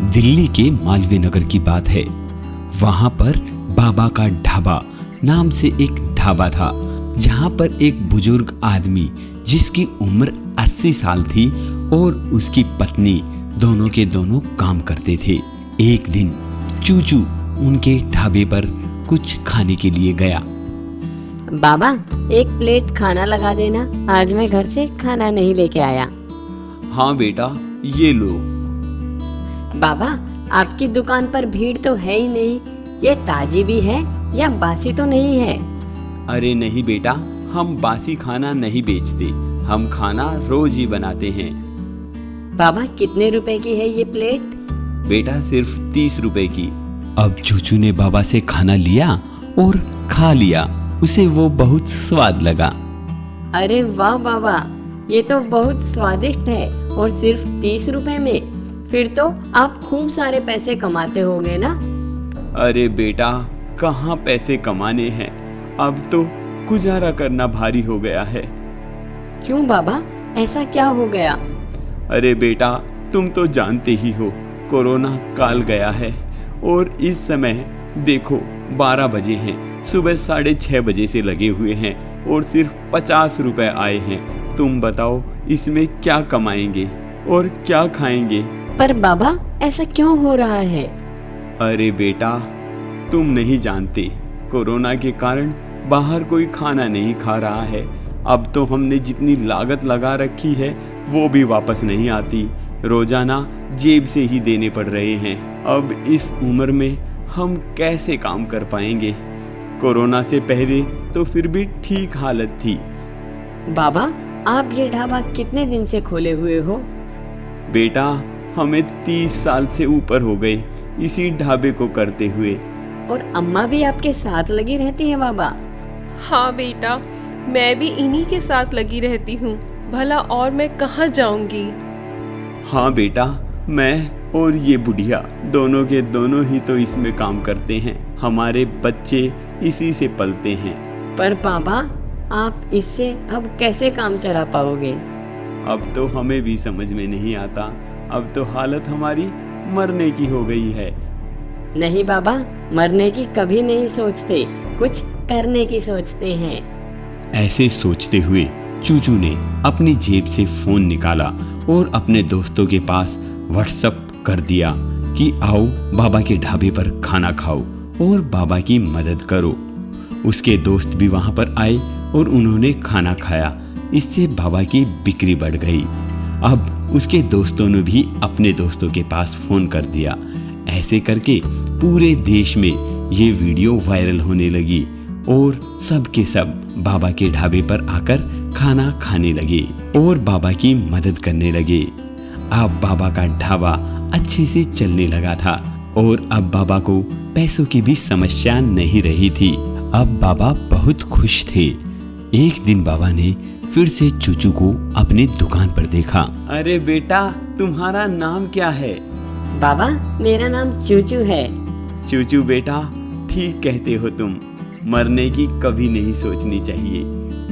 दिल्ली के मालवीय नगर की बात है। वहां पर बाबा का ढाबा नाम से एक ढाबा था, जहां पर एक बुजुर्ग आदमी जिसकी उम्र 80 साल थी और उसकी पत्नी दोनों के दोनों काम करते थे। एक दिन चूचू उनके ढाबे पर कुछ खाने के लिए गया। बाबा, एक प्लेट खाना लगा देना, आज मैं घर से खाना नहीं लेके आया। हाँ बेटा, ये लो। बाबा, आपकी दुकान पर भीड़ तो है ही नहीं, ये ताजी भी है या बासी तो नहीं है? अरे नहीं बेटा, हम बासी खाना नहीं बेचते, हम खाना रोज ही बनाते हैं। बाबा, कितने रुपए की है ये प्लेट? बेटा सिर्फ 30 रुपए की। अब चूचू ने बाबा से खाना लिया और खा लिया। उसे वो बहुत स्वाद लगा। अरे वाह बाबा, ये तो बहुत स्वादिष्ट है और सिर्फ 30 रुपए में। फिर तो आप खूब सारे पैसे कमाते होंगे ना? अरे बेटा, कहाँ पैसे कमाने हैं, अब तो गुजारा करना भारी हो गया है। क्यों बाबा, ऐसा क्या हो गया? अरे बेटा, तुम तो जानते ही हो, कोरोना काल गया है और इस समय देखो 12 बजे हैं, सुबह 6:30 बजे से लगे हुए हैं और सिर्फ 50 रुपए आए हैं। तुम बताओ इसमें क्या कमाएंगे और क्या खाएंगे? पर बाबा, ऐसा क्यों हो रहा है? अरे बेटा, तुम नहीं जानते, कोरोना के कारण बाहर कोई खाना नहीं खा रहा है। अब तो हमने जितनी लागत लगा रखी है वो भी वापस नहीं आती, रोजाना जेब से ही देने पड़ रहे हैं। अब इस उम्र में हम कैसे काम कर पाएंगे? कोरोना से पहले तो फिर भी ठीक हालत थी। बाबा, आप ये ढाबा कितने दिन से खोले हुए हो? बेटा, हमें 30 साल से ऊपर हो गए इसी ढाबे को करते हुए। और अम्मा भी आपके साथ लगी रहती है बाबा? हाँ बेटा, मैं भी इन्हीं के साथ लगी रहती हूँ, भला और मैं कहाँ जाऊंगी। हाँ बेटा, मैं और ये बुढ़िया दोनों के दोनों ही तो इसमें काम करते हैं, हमारे बच्चे इसी से पलते हैं। पर बाबा, आप इससे अब कैसे काम चला पाओगे? अब तो हमें भी समझ में नहीं आता, अब तो हालत हमारी मरने की हो गई है। नहीं बाबा, मरने की कभी नहीं सोचते, कुछ करने की सोचते हैं। ऐसे सोचते हुए चूचू ने अपनी जेब से फोन निकाला और अपने दोस्तों के पास व्हाट्सएप कर दिया कि आओ बाबा के ढाबे पर खाना खाओ और बाबा की मदद करो। उसके दोस्त भी वहां पर आए और उन्होंने खाना खाया। इससे बाबा की बिक्री बढ़ गई। अब उसके दोस्तों ने भी अपने दोस्तों के पास फोन कर दिया। ऐसे करके पूरे देश में ये वीडियो वायरल होने लगी और सब के सब बाबा के ढाबे पर आकर खाना खाने लगे और बाबा की मदद करने लगे। अब बाबा का ढाबा अच्छे से चलने लगा था और अब बाबा को पैसों की भी समस्या नहीं रही थी। अब बाबा बहुत खुश थे। एक दिन बाबा ने फिर से चूचू को अपनी दुकान पर देखा। अरे बेटा, तुम्हारा नाम क्या है? बाबा, मेरा नाम चूचू है। चूचू बेटा, ठीक कहते हो तुम, मरने की कभी नहीं सोचनी चाहिए,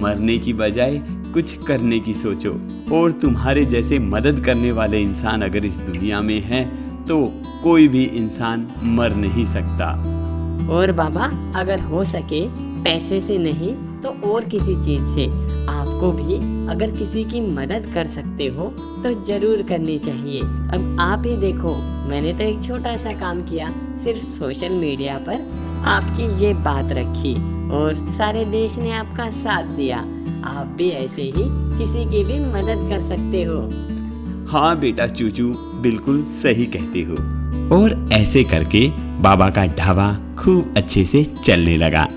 मरने की बजाय कुछ करने की सोचो। और तुम्हारे जैसे मदद करने वाले इंसान अगर इस दुनिया में हैं तो कोई भी इंसान मर नहीं सकता। और बाबा, अगर हो सके पैसे से नहीं तो और किसी चीज से आपको भी अगर किसी की मदद कर सकते हो तो जरूर करनी चाहिए। अब आप ही देखो, मैंने तो एक छोटा सा काम किया, सिर्फ सोशल मीडिया पर आपकी ये बात रखी और सारे देश ने आपका साथ दिया। आप भी ऐसे ही किसी की भी मदद कर सकते हो। हाँ बेटा चूचू, बिल्कुल सही कहते हो। और ऐसे करके बाबा का ढाबा खूब अच्छे से चलने लगा।